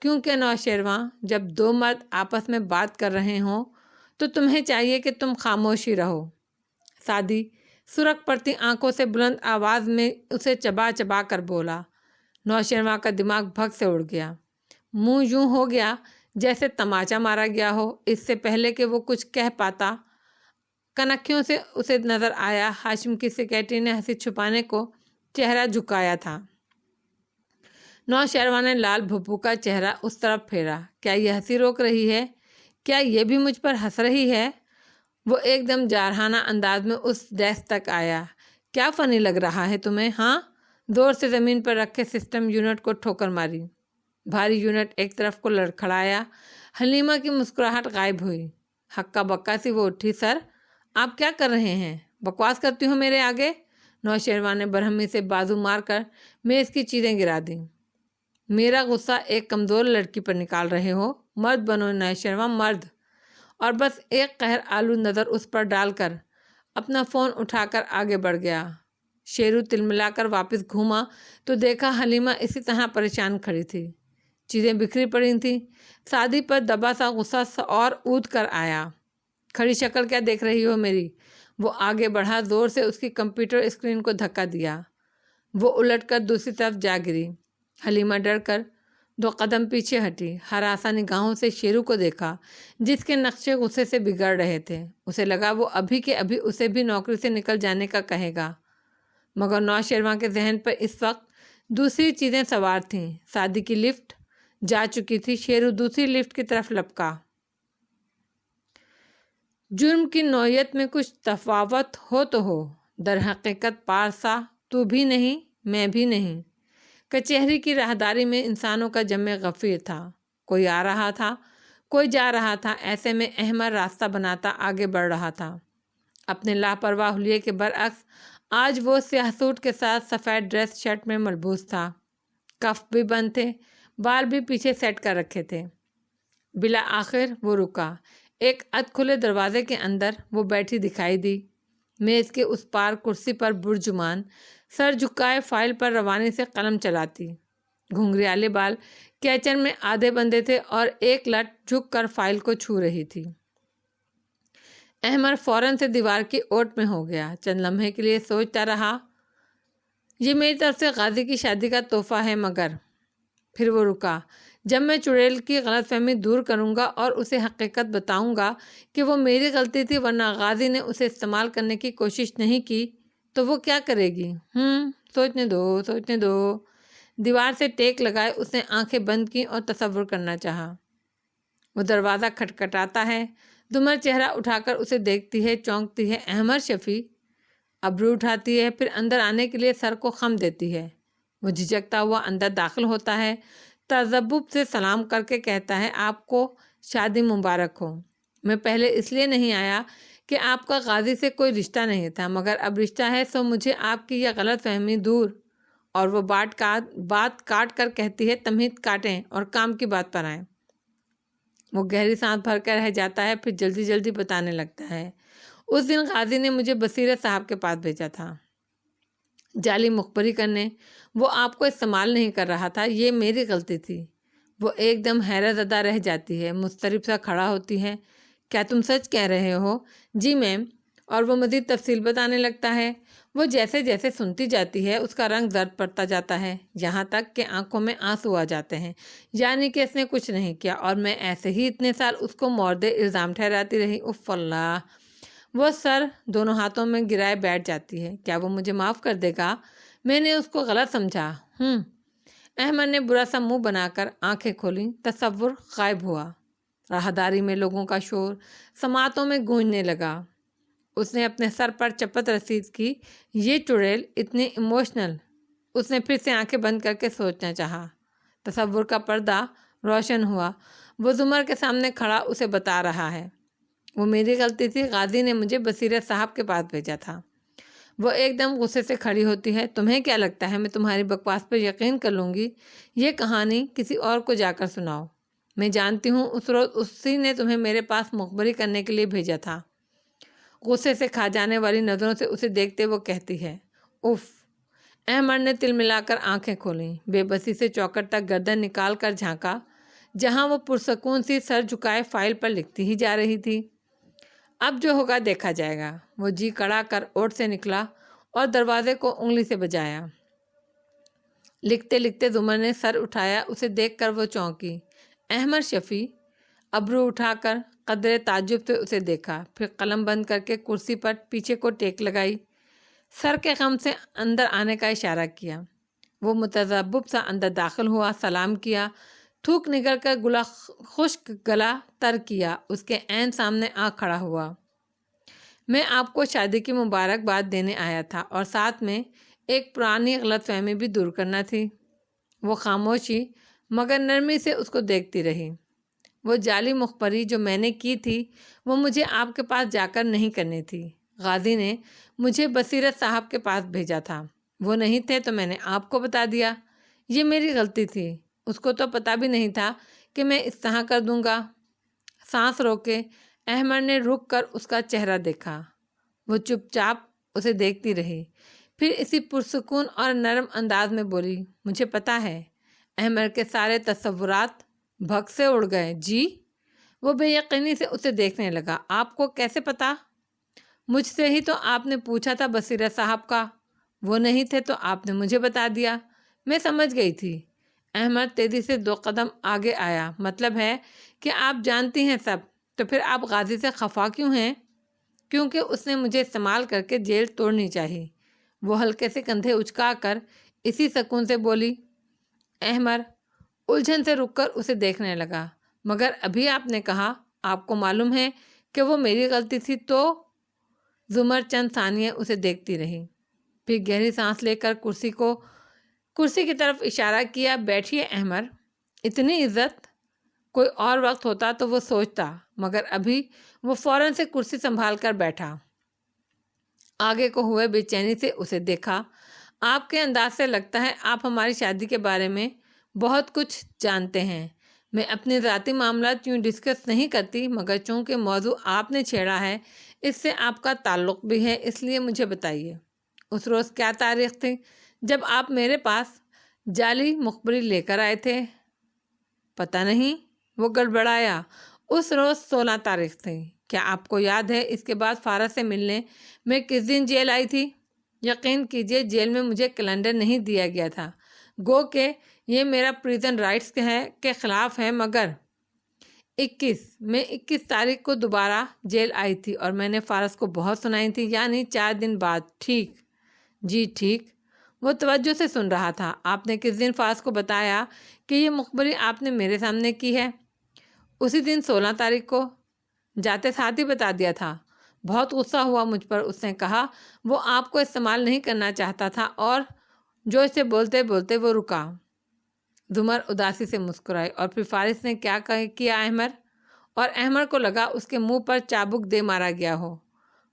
کیونکہ نوشیروان جب دو مرد آپس میں بات کر رہے ہوں تو تمہیں چاہیے کہ تم خاموش ہی رہو۔ سعدی سرخ پڑتی آنکھوں سے بلند آواز میں اسے چبا چبا کر بولا۔ نوشیروان کا دماغ بھگ سے اڑ گیا، منہ یوں ہو گیا جیسے تماچا مارا گیا ہو۔ اس سے پہلے کہ وہ کچھ کہہ پاتا، کنکھیوں سے اسے نظر آیا ہاشم کی سیکریٹری نے ہنسی چھپانے کو چہرہ جھکایا تھا۔ نوشیروان نے لال بھپو کا چہرہ اس طرف پھیرا۔ کیا یہ ہنسی روک رہی ہے؟ کیا یہ بھی مجھ پر ہنس رہی ہے؟ وہ ایک دم جارحانہ انداز میں اس ڈیسک تک آیا۔ کیا فنی لگ رہا ہے تمہیں؟ ہاں؟ زور سے زمین پر رکھے سسٹم یونٹ کو ٹھوکر ماری۔ بھاری یونٹ ایک طرف کو لڑکھڑایا۔ حلیمہ کی مسکراہٹ غائب ہوئی۔ ہکا بکا سی وہ اٹھی۔ سر آپ کیا کر رہے ہیں؟ بکواس کرتی ہو میرے آگے؟ نوشیروان نے برہمی سے بازو مار کر میز کی چیزیں گرا دیں۔ میرا غصہ ایک کمزور لڑکی پر نکال رہے ہو؟ مرد بنو نوشیروان، مرد۔ اور بس ایک قہر آلو نظر اس پر ڈال کر اپنا فون اٹھا کر آگے بڑھ گیا۔ شیرو تلملا کر واپس گھوما تو دیکھا حلیمہ اسی طرح پریشان کھڑی تھی، چیزیں بکھری پڑی تھیں۔ سعدی پر دبا سا غصہ اور اود کر آیا۔ کھڑی شکل کیا دیکھ رہی ہو میری؟ وہ آگے بڑھا، زور سے اس کی کمپیوٹر اسکرین کو دھکا دیا۔ وہ الٹ کر دوسری طرف جا گری۔ حلیمہ ڈر کر 2 قدم پیچھے ہٹی، ہراساں نگاہوں سے شیرو کو دیکھا جس کے نقشے غصے سے بگڑ رہے تھے۔ اسے لگا وہ ابھی کے ابھی اسے بھی نوکری سے نکل جانے کا کہے گا، مگر نوشیروان کے ذہن پر اس وقت دوسری چیزیں سوار تھیں۔ سعدی کی لفٹ جا چکی تھی، شیرو دوسری لفٹ کی طرف لپکا۔ جرم کی نوعیت میں کچھ تفاوت ہو تو ہو، در حقیقت پارسا تو بھی نہیں میں بھی نہیں۔ کچہری کی راہداری میں انسانوں کا جمع غفیر تھا۔ کوئی آ رہا تھا، کوئی جا رہا تھا، ایسے میں احمر راستہ بناتا آگے بڑھ رہا تھا۔ اپنے لاپرواہ حلیے کے برعکس آج وہ سیاہ سوٹ کے ساتھ سفید ڈریس شرٹ میں ملبوس تھا، کف بھی بند تھے، بال بھی پیچھے سیٹ کر رکھے تھے۔ بالآخر وہ رکا۔ ایک ادھ کھلے دروازے کے اندر وہ بیٹھی دکھائی دی، میز کے اس پار کرسی پر برجمان، سر جھکائے فائل پر روانی سے قلم چلاتی۔ گھنگریالے بال کیچن میں آدھے بندے تھے اور ایک لٹ جھک کر فائل کو چھو رہی تھی۔ احمر فوراً سے دیوار کی اوٹ میں ہو گیا، چند لمحے کے لیے سوچتا رہا، یہ میری طرف سے غازی کی شادی کا تحفہ ہے، مگر پھر وہ رکا۔ جب میں چڑیل کی غلط فہمی دور کروں گا اور اسے حقیقت بتاؤں گا کہ وہ میری غلطی تھی ورنہ غازی نے اسے استعمال کرنے کی کوشش نہیں کی، تو وہ کیا کرے گی؟ سوچنے دو۔ دیوار سے ٹیک لگائے اس نے آنکھیں بند کی اور تصور کرنا چاہا۔ وہ دروازہ کھٹکھٹاتا ہے، دمر چہرہ اٹھا کر اسے دیکھتی ہے، چونکتی ہے، احمر شفیع؟ ابرو اٹھاتی ہے، پھر اندر آنے کے لیے سر کو خم دیتی ہے۔ وہ جھجکتا ہوا اندر داخل ہوتا ہے، تذبذب سے سلام کر کے کہتا ہے، آپ کو شادی مبارک ہو۔ میں پہلے اس لیے نہیں آیا کہ آپ کا غازی سے کوئی رشتہ نہیں تھا، مگر اب رشتہ ہے، سو مجھے آپ کی یہ غلط فہمی دور۔ اور وہ بات کاٹ کر کہتی ہے، تمہید کاٹیں اور کام کی بات پر آئیں۔ وہ گہری سانس بھر کر رہ جاتا ہے، پھر جلدی جلدی بتانے لگتا ہے، اس دن غازی نے مجھے بصیرت صاحب کے پاس بھیجا تھا جعلی مخبری کرنے۔ وہ آپ کو استعمال نہیں کر رہا تھا، یہ میری غلطی تھی۔ وہ ایک دم حیرت زدہ رہ جاتی ہے، مضطرب سا کھڑا ہوتی ہے۔ کیا تم سچ کہہ رہے ہو؟ جی میم۔ اور وہ مزید تفصیل بتانے لگتا ہے۔ وہ جیسے جیسے سنتی جاتی ہے اس کا رنگ زرد پڑتا جاتا ہے، یہاں تک کہ آنکھوں میں آنسو آ جاتے ہیں، یعنی کہ اس نے کچھ نہیں کیا اور میں ایسے ہی اتنے سال اس کو مورد الزام ٹھہراتی رہی۔ اف اللہ! وہ سر دونوں ہاتھوں میں گرائے بیٹھ جاتی ہے۔ کیا وہ مجھے معاف کر دے گا؟ میں نے اس کو غلط سمجھا۔ احمد نے برا سا منہ بنا کر آنکھیں کھولیں، تصور غائب ہوا۔ راہداری میں لوگوں کا شور سماعتوں میں گونجنے لگا۔ اس نے اپنے سر پر چپت رسید کی، یہ چڑیل اتنی ایموشنل۔ اس نے پھر سے آنکھیں بند کر کے سوچنا چاہا۔ تصور کا پردہ روشن ہوا۔ وہ زمر کے سامنے کھڑا اسے بتا رہا ہے، وہ میری غلطی تھی، غازی نے مجھے بصیرت صاحب کے پاس بھیجا تھا۔ وہ ایک دم غصے سے کھڑی ہوتی ہے، تمہیں کیا لگتا ہے میں تمہاری بکواس پر یقین کر لوں گی؟ یہ کہانی کسی اور کو جا کر سناؤ۔ میں جانتی ہوں اس روز اسی نے تمہیں میرے پاس مخبری کرنے کے لیے بھیجا تھا۔ غصے سے کھا جانے والی نظروں سے اسے دیکھتے وہ کہتی ہے، اف! احمد نے تل ملا کر آنکھیں کھولیں، بے بسی سے چوکٹ تک گردن نکال کر جھانکا، جہاں وہ پرسکون سی سر جھکائے فائل پر لکھتی ہی جا رہی تھی۔ اب جو ہوگا دیکھا جائے گا۔ وہ جی کڑا کر اوٹ سے نکلا اور دروازے کو انگلی سے بجایا۔ لکھتے لکھتے زمر نے سر اٹھایا، اسے دیکھ کر وہ چونکی۔ احمد شفیع؟ ابرو اٹھا کر قدرے تعجب سے اسے دیکھا، پھر قلم بند کر کے کرسی پر پیچھے کو ٹیک لگائی، سر کے غم سے اندر آنے کا اشارہ کیا۔ وہ متذبذب سا اندر داخل ہوا، سلام کیا، تھوک نگل کر خشک گلا تر کیا، اس کے عین سامنے آ کھڑا ہوا۔ میں آپ کو شادی کی مبارکباد دینے آیا تھا اور ساتھ میں ایک پرانی غلط فہمی بھی دور کرنا تھی۔ وہ خاموشی مگر نرمی سے اس کو دیکھتی رہی۔ وہ جعلی مخبری جو میں نے کی تھی وہ مجھے آپ کے پاس جا کر نہیں کرنی تھی، غازی نے مجھے بصیرت صاحب کے پاس بھیجا تھا، وہ نہیں تھے تو میں نے آپ کو بتا دیا، یہ میری غلطی تھی۔ اس کو تو پتہ بھی نہیں تھا کہ میں اس طرح کر دوں گا۔ سانس روکے احمد نے رک کر اس کا چہرہ دیکھا۔ وہ چپ چاپ اسے دیکھتی رہی، پھر اسی پرسکون اور نرم انداز میں بولی، مجھے پتہ ہے۔ احمد کے سارے تصورات بھگ سے اڑ گئے۔ جی؟ وہ بے یقینی سے اسے دیکھنے لگا، آپ کو کیسے پتہ؟ مجھ سے ہی تو آپ نے پوچھا تھا بصیرت صاحب کا، وہ نہیں تھے تو آپ نے مجھے بتا دیا، میں سمجھ گئی تھی۔ احمد تیزی سے 2 قدم آگے آیا، مطلب ہے کہ آپ جانتی ہیں سب، تو پھر آپ غازی سے خفا کیوں ہیں؟ کیونکہ اس نے مجھے استعمال کر کے جیل توڑنی چاہی۔ وہ ہلکے سے کندھے اچکا کر اسی سکون سے بولی۔ احمد الجھن سے رک کر اسے دیکھنے لگا، مگر ابھی آپ نے کہا آپ کو معلوم ہے کہ وہ میری غلطی تھی تو؟ زمر چند ثانیے اسے دیکھتی رہی، پھر گہری سانس لے کر کرسی کی طرف اشارہ کیا، بیٹھیے احمد۔ اتنی عزت؟ کوئی اور وقت ہوتا تو وہ سوچتا، مگر ابھی وہ فوراً سے کرسی سنبھال کر بیٹھا۔ آگے کو ہوئے بے چینی سے اسے دیکھا۔ آپ کے انداز سے لگتا ہے آپ ہماری شادی کے بارے میں بہت کچھ جانتے ہیں۔ میں اپنے ذاتی معاملات یوں ڈسکس نہیں کرتی، مگر چونکہ موضوع آپ نے چھیڑا ہے اس سے آپ کا تعلق بھی ہے، اس لیے مجھے بتائیے، اس روز کیا تاریخ تھی جب آپ میرے پاس جعلی مخبری لے کر آئے تھے؟ پتہ نہیں، وہ گڑبڑایا۔ اس روز 16 تاریخ تھی۔ کیا آپ کو یاد ہے اس کے بعد فارغ سے ملنے میں کس دن جیل آئی تھی؟ یقین کیجئے جیل میں مجھے کیلنڈر نہیں دیا گیا تھا، گو کہ یہ میرا پریزن رائٹس کے خلاف ہے، مگر 21 تاریخ کو دوبارہ جیل آئی تھی اور میں نے فارغ کو بہت سنائی تھی، یعنی 4 دن بعد۔ ٹھیک؟ جی ٹھیک۔ وہ توجہ سے سن رہا تھا۔ آپ نے کس دن فارغ کو بتایا کہ یہ مخبری آپ نے میرے سامنے کی ہے؟ اسی دن 16 تاریخ کو، جاتے ساتھ ہی بتا دیا تھا۔ بہت غصہ ہوا مجھ پر۔ اس نے کہا وہ آپ کو استعمال نہیں کرنا چاہتا تھا، اور جو اسے بولتے بولتے وہ رکا۔ زمر اداسی سے مسکرائی۔ اور پھر فارغ نے کیا کیا احمر؟ اور احمر کو لگا اس کے منہ پر چابک دے مارا گیا ہو۔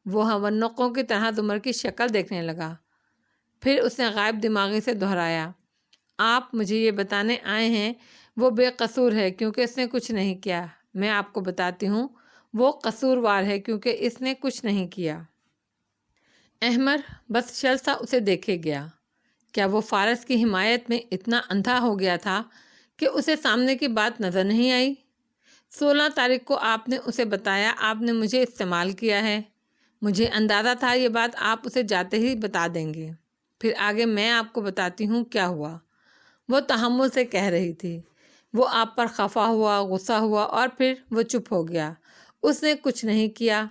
وہ ہونقوں کی طرح زمر کی شکل دیکھنے لگا۔ پھر اس نے غائب دماغی سے دہرایا، آپ مجھے یہ بتانے آئے ہیں وہ بے قصور ہے کیونکہ اس نے کچھ نہیں کیا؟ میں آپ کو بتاتی ہوں وہ قصوروار ہے کیونکہ اس نے کچھ نہیں کیا۔ احمر بس شل سا اسے دیکھے گیا۔ کیا وہ فارغ کی حمایت میں اتنا اندھا ہو گیا تھا کہ اسے سامنے کی بات نظر نہیں آئی؟ 16 تاریخ کو آپ نے اسے بتایا آپ نے مجھے استعمال کیا ہے۔ مجھے اندازہ تھا یہ بات آپ اسے جاتے ہی بتا دیں گے۔ پھر آگے میں آپ کو بتاتی ہوں کیا ہوا۔ وہ تحمل سے کہہ رہی تھی۔ وہ آپ پر خفا ہوا، غصہ ہوا، اور پھر وہ چپ ہو گیا۔ اس نے کچھ نہیں کیا۔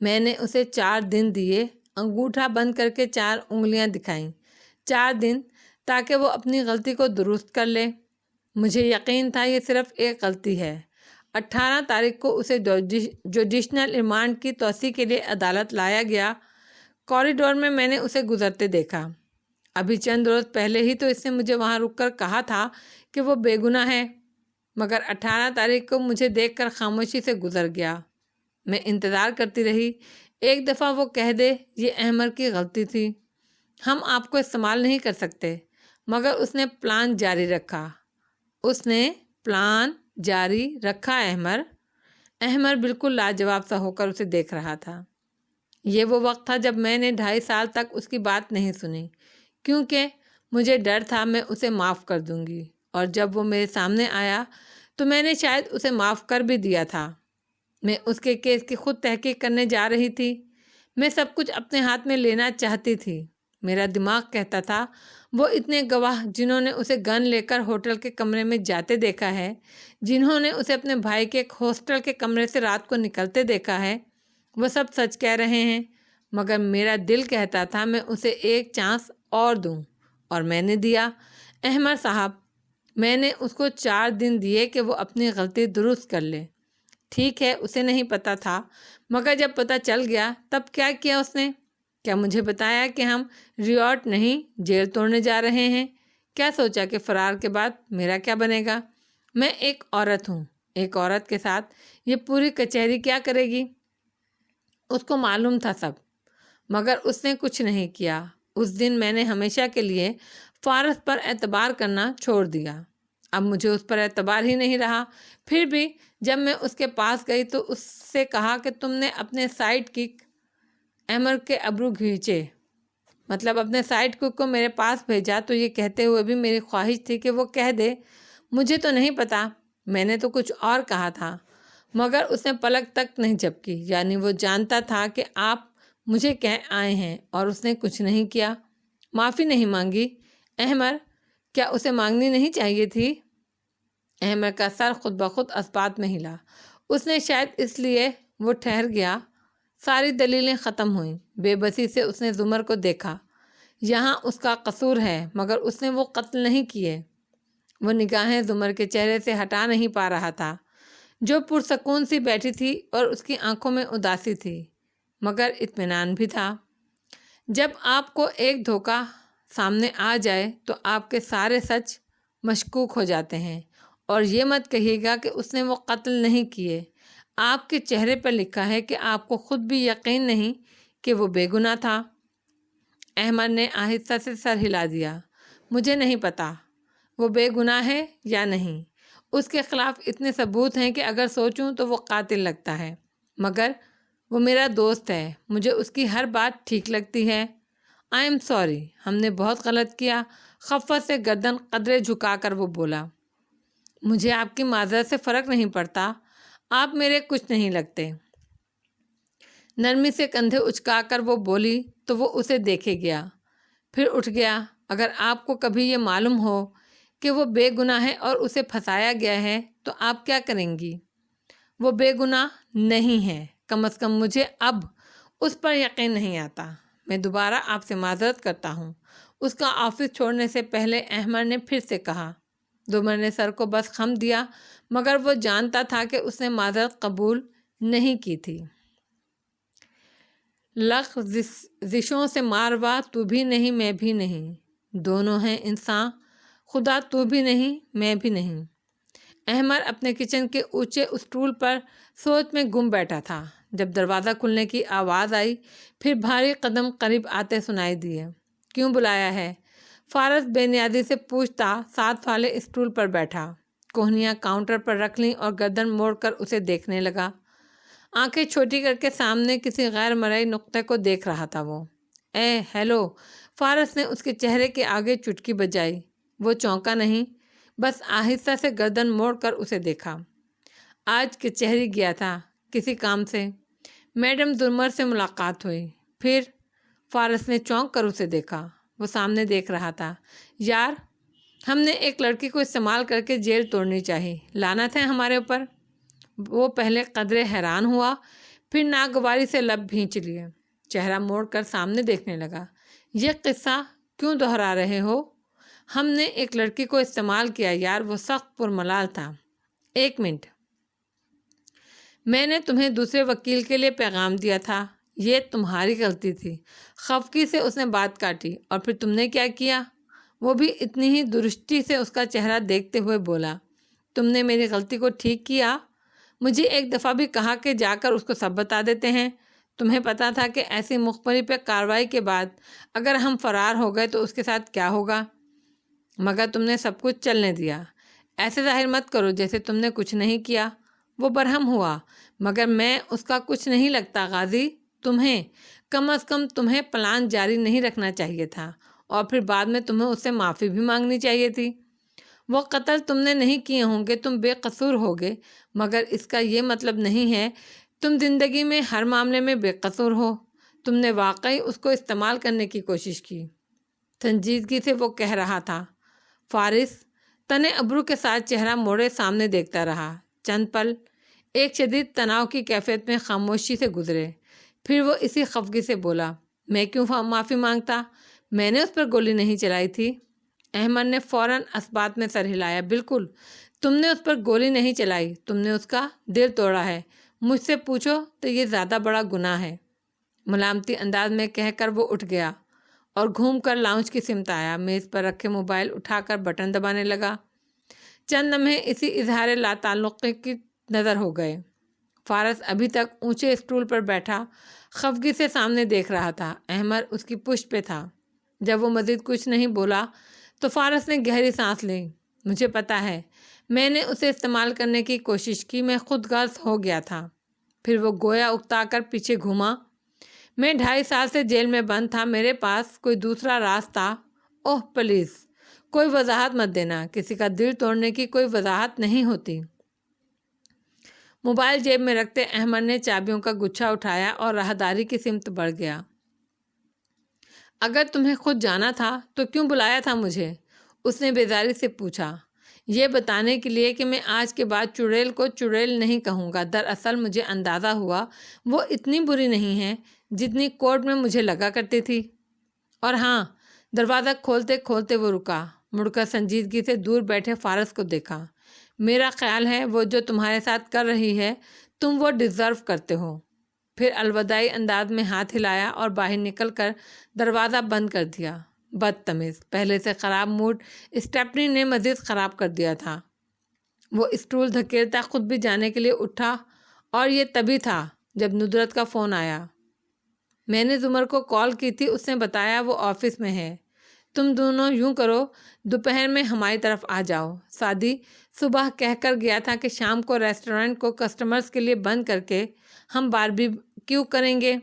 میں نے اسے 4 دن دیے، انگوٹھا بند کر کے 4 انگلیاں دکھائیں، 4 دن، تاکہ وہ اپنی غلطی کو درست کر لے۔ مجھے یقین تھا یہ صرف ایک غلطی ہے۔ 18 تاریخ کو اسے جوڈیشنل ریمانڈ کی توسیع کے لیے عدالت لایا گیا۔ کوریڈور میں میں نے اسے گزرتے دیکھا۔ ابھی چند روز پہلے ہی تو اس نے مجھے وہاں رک کر کہا تھا کہ وہ بے گناہ ہے، مگر 18 تاریخ کو مجھے دیکھ کر خاموشی سے گزر گیا۔ میں انتظار کرتی رہی ایک دفعہ وہ کہہ دے یہ احمر کی غلطی تھی، ہم آپ کو استعمال نہیں کر سکتے۔ مگر اس نے پلان جاری رکھا۔ احمر بالکل لاجواب سا ہو کر اسے دیکھ رہا تھا۔ یہ وہ وقت تھا جب میں نے 2.5 سال تک اس کی بات نہیں سنی، کیونکہ مجھے ڈر تھا میں اسے معاف کر دوں گی، اور جب وہ میرے سامنے آیا تو میں نے شاید اسے معاف کر بھی دیا تھا۔ میں اس کے کیس کی خود تحقیق کرنے جا رہی تھی۔ میں سب کچھ اپنے ہاتھ میں لینا چاہتی تھی۔ میرا دماغ کہتا تھا وہ اتنے گواہ جنہوں نے اسے گن لے کر ہوٹل کے کمرے میں جاتے دیکھا ہے، جنہوں نے اسے اپنے بھائی کے ایک ہاسٹل کے کمرے سے رات کو نکلتے دیکھا ہے، وہ سب سچ کہہ رہے ہیں۔ مگر میرا دل کہتا تھا میں اسے ایک چانس اور دوں، اور میں نے دیا۔ احمر صاحب، میں نے اس کو 4 دن دیے کہ وہ اپنی غلطی درست کر لے۔ ٹھیک ہے اسے نہیں پتا تھا، مگر جب پتہ چل گیا تب کیا کیا اس نے؟ کیا مجھے بتایا کہ ہم ریورٹ نہیں جیل توڑنے جا رہے ہیں؟ کیا سوچا کہ فرار کے بعد میرا کیا بنے گا؟ میں ایک عورت ہوں، ایک عورت کے ساتھ یہ پوری کچہری کیا کرے گی؟ اس کو معلوم تھا سب، مگر اس نے کچھ نہیں کیا۔ اس دن میں نے ہمیشہ کے لیے فارغ پر اعتبار کرنا چھوڑ دیا۔ اب مجھے اس پر اعتبار ہی نہیں رہا۔ پھر بھی جب میں اس کے پاس گئی تو اس سے کہا کہ تم نے اپنے سائیڈ کک احمر کے ابرو کھینچے، مطلب اپنے سائیڈ کک کو میرے پاس بھیجا، تو یہ کہتے ہوئے بھی میری خواہش تھی کہ وہ کہہ دے مجھے تو نہیں پتا، میں نے تو کچھ اور کہا تھا۔ مگر اس نے پلک تک نہیں جھپکی، یعنی وہ جانتا تھا کہ آپ مجھے کہہ آئے ہیں، اور اس نے کچھ نہیں کیا، معافی نہیں مانگی۔ احمر، کیا اسے مانگنی نہیں چاہیے تھی؟ احمر کا سر خود بخود اثبات میں ہلا۔ اس نے شاید اس لیے وہ ٹھہر گیا۔ ساری دلیلیں ختم ہوئیں۔ بے بسی سے اس نے زمر کو دیکھا۔ یہاں اس کا قصور ہے، مگر اس نے وہ قتل نہیں کیے۔ وہ نگاہیں زمر کے چہرے سے ہٹا نہیں پا رہا تھا، جو پرسکون سی بیٹھی تھی، اور اس کی آنکھوں میں اداسی تھی، مگر اطمینان بھی تھا۔ جب آپ کو ایک دھوکہ سامنے آ جائے تو آپ کے سارے سچ مشکوک ہو جاتے ہیں، اور یہ مت کہیے گا کہ اس نے وہ قتل نہیں کیے۔ آپ کے چہرے پر لکھا ہے کہ آپ کو خود بھی یقین نہیں کہ وہ بے گناہ تھا۔ احمد نے آہستہ سے سر ہلا دیا۔ مجھے نہیں پتا وہ بے گناہ ہے یا نہیں۔ اس کے خلاف اتنے ثبوت ہیں کہ اگر سوچوں تو وہ قاتل لگتا ہے، مگر وہ میرا دوست ہے، مجھے اس کی ہر بات ٹھیک لگتی ہے۔ آئی ایم سوری، ہم نے بہت غلط کیا۔ خفت سے گردن قدرے جھکا کر وہ بولا۔ مجھے آپ کی معذرت سے فرق نہیں پڑتا، آپ میرے کچھ نہیں لگتے۔ نرمی سے کندھے اچکا کر وہ بولی تو وہ اسے دیکھے گیا، پھر اٹھ گیا۔ اگر آپ کو کبھی یہ معلوم ہو کہ وہ بے گناہ ہے اور اسے پھنسایا گیا ہے تو آپ کیا کریں گی؟ وہ بے گناہ نہیں ہے، کم از کم مجھے اب اس پر یقین نہیں آتا۔ میں دوبارہ آپ سے معذرت کرتا ہوں۔ اس کا آفس چھوڑنے سے پہلے احمد نے پھر سے کہا۔ دومر نے سر کو بس خم دیا، مگر وہ جانتا تھا کہ اس نے معذرت قبول نہیں کی تھی۔ لخ زشوں سے ماروا، تو بھی نہیں میں بھی نہیں، دونوں ہیں انسان، خدا تو بھی نہیں میں بھی نہیں۔ احمد اپنے کچن کے اونچے اسٹول پر سوچ میں گم بیٹھا تھا جب دروازہ کھلنے کی آواز آئی، پھر بھاری قدم قریب آتے سنائی دیے۔ کیوں بلایا ہے؟ فارس بے نیازی سے پوچھتا ساتھ والے اسٹول پر بیٹھا، کوہنیاں کاؤنٹر پر رکھ لیں اور گردن موڑ کر اسے دیکھنے لگا۔ آنکھیں چھوٹی کر کے سامنے کسی غیر مرئی نقطے کو دیکھ رہا تھا وہ۔ اے ہیلو، فارس نے اس کے چہرے کے آگے چٹکی بجائی۔ وہ چونکا نہیں، بس آہستہ سے گردن موڑ کر اسے دیکھا۔ آج کچہری گیا تھا کسی کام سے، میڈم درمر سے ملاقات ہوئی۔ پھر فارس نے چونک کر اسے دیکھا، وہ سامنے دیکھ رہا تھا۔ یار، ہم نے ایک لڑکی کو استعمال کر کے جیل توڑنی چاہی، لعنت ہے ہمارے اوپر۔ وہ پہلے قدرے حیران ہوا، پھر ناگواری سے لب بھینچ لیے، چہرہ موڑ کر سامنے دیکھنے لگا۔ یہ قصہ کیوں دہرا رہے ہو؟ ہم نے ایک لڑکی کو استعمال کیا یار، وہ سخت پرملال تھا۔ ایک منٹ، میں نے تمہیں دوسرے وکیل کے لیے پیغام دیا تھا، یہ تمہاری غلطی تھی۔ خفگی سے اس نے بات کاٹی۔ اور پھر تم نے کیا کیا؟ وہ بھی اتنی ہی درستی سے اس کا چہرہ دیکھتے ہوئے بولا، تم نے میری غلطی کو ٹھیک کیا۔ مجھے ایک دفعہ بھی کہا کہ جا کر اس کو سب بتا دیتے ہیں۔ تمہیں پتا تھا کہ ایسی مخبری پہ کارروائی کے بعد اگر ہم فرار ہو گئے تو اس کے ساتھ کیا ہوگا، مگر تم نے سب کچھ چلنے دیا۔ ایسے ظاہر مت کرو جیسے تم نے کچھ نہیں کیا۔ وہ برہم ہوا، مگر میں اس کا کچھ نہیں لگتا غازی۔ تمہیں کم از کم تمہیں پلان جاری نہیں رکھنا چاہیے تھا، اور پھر بعد میں تمہیں اس سے معافی بھی مانگنی چاہیے تھی۔ وہ قتل تم نے نہیں کیے ہوں گے، تم بے قصور ہوگے، مگر اس کا یہ مطلب نہیں ہے تم زندگی میں ہر معاملے میں بے قصور ہو۔ تم نے واقعی اس کو استعمال کرنے کی کوشش کی، سنجیدگی سے وہ کہہ رہا تھا۔ فارس تنے ابرو کے ساتھ چہرہ موڑے سامنے دیکھتا رہا۔ چند پل ایک شدید تناؤ کی کیفیت میں خاموشی سے گزرے، پھر وہ اسی خفگی سے بولا، میں کیوں معافی مانگتا؟ میں نے اس پر گولی نہیں چلائی تھی۔ احمد نے فوراً اثبات میں سر ہلایا۔ بالکل، تم نے اس پر گولی نہیں چلائی، تم نے اس کا دل توڑا ہے۔ مجھ سے پوچھو تو یہ زیادہ بڑا گناہ ہے۔ ملامتی انداز میں کہہ کر وہ اٹھ گیا اور گھوم کر لاؤنج کی سمت آیا۔ میز پر رکھے موبائل اٹھا کر بٹن دبانے لگا۔ چند لمحے اسی اظہار لا تعلقی کی نظر ہو گئے۔ فارس ابھی تک اونچے اسٹول پر بیٹھا خفگی سے سامنے دیکھ رہا تھا۔ احمد اس کی پشت پہ تھا۔ جب وہ مزید کچھ نہیں بولا تو فارس نے گہری سانس لی۔ مجھے پتا ہے، میں نے اسے استعمال کرنے کی کوشش کی، میں خود غرض ہو گیا تھا۔ پھر وہ گویا اکتا کر پیچھے گھوما۔ میں 2.5 سال سے جیل میں بند تھا، میرے پاس کوئی دوسرا راستہ؟ اوہ پلیز، کوئی وضاحت مت دینا، کسی کا دل توڑنے کی کوئی وضاحت نہیں ہوتی۔ موبائل جیب میں رکھتے احمد نے چابیوں کا گچھا اٹھایا اور راہداری کی سمت بڑھ گیا۔ اگر تمہیں خود جانا تھا تو کیوں بلایا تھا مجھے؟ اس نے بیزاری سے پوچھا۔ یہ بتانے کے لیے کہ میں آج کے بعد چڑیل کو چڑیل نہیں کہوں گا۔ دراصل مجھے اندازہ ہوا وہ اتنی بری نہیں ہے جتنی کورٹ میں مجھے لگا کرتی تھی۔ اور ہاں، دروازہ کھولتے کھولتے وہ رکا، مڑ کر سنجیدگی سے دور بیٹھے فارس کو دیکھا۔ میرا خیال ہے وہ جو تمہارے ساتھ کر رہی ہے تم وہ ڈیزرو کرتے ہو۔ پھر الوداعی انداز میں ہاتھ ہلایا اور باہر نکل کر دروازہ بند کر دیا۔ بدتمیز، پہلے سے خراب موڈ اسٹیپنی نے مزید خراب کر دیا تھا۔ وہ اسٹول دھکیلتا خود بھی جانے کے لیے اٹھا، اور یہ تبھی تھا جب ندرت کا فون آیا۔ میں نے زمر کو کال کی تھی، اس نے بتایا وہ آفس میں ہے۔ تم دونوں یوں کرو، دوپہر میں ہماری طرف آ جاؤ۔ سعدی صبح کہہ کر گیا تھا کہ شام کو ریسٹورنٹ کو کسٹمرز کے لیے بند کر کے ہم باربیکیو کریں گے۔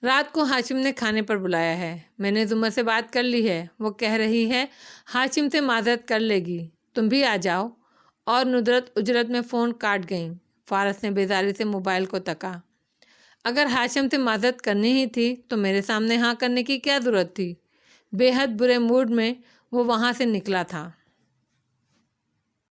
رات کو ہاشم نے کھانے پر بلایا ہے۔ میں نے زمر سے بات کر لی ہے، وہ کہہ رہی ہے ہاشم سے معذرت کر لے گی، تم بھی آ جاؤ۔ اور ندرت اجرت میں فون کاٹ گئیں۔ فارس نے بیزاری سے موبائل کو تکا۔ اگر ہاشم سے معذرت کرنی ہی تھی تو میرے سامنے ہاں کرنے کی کیا ضرورت تھی؟ بے حد برے موڈ میں وہ وہاں سے نکلا تھا۔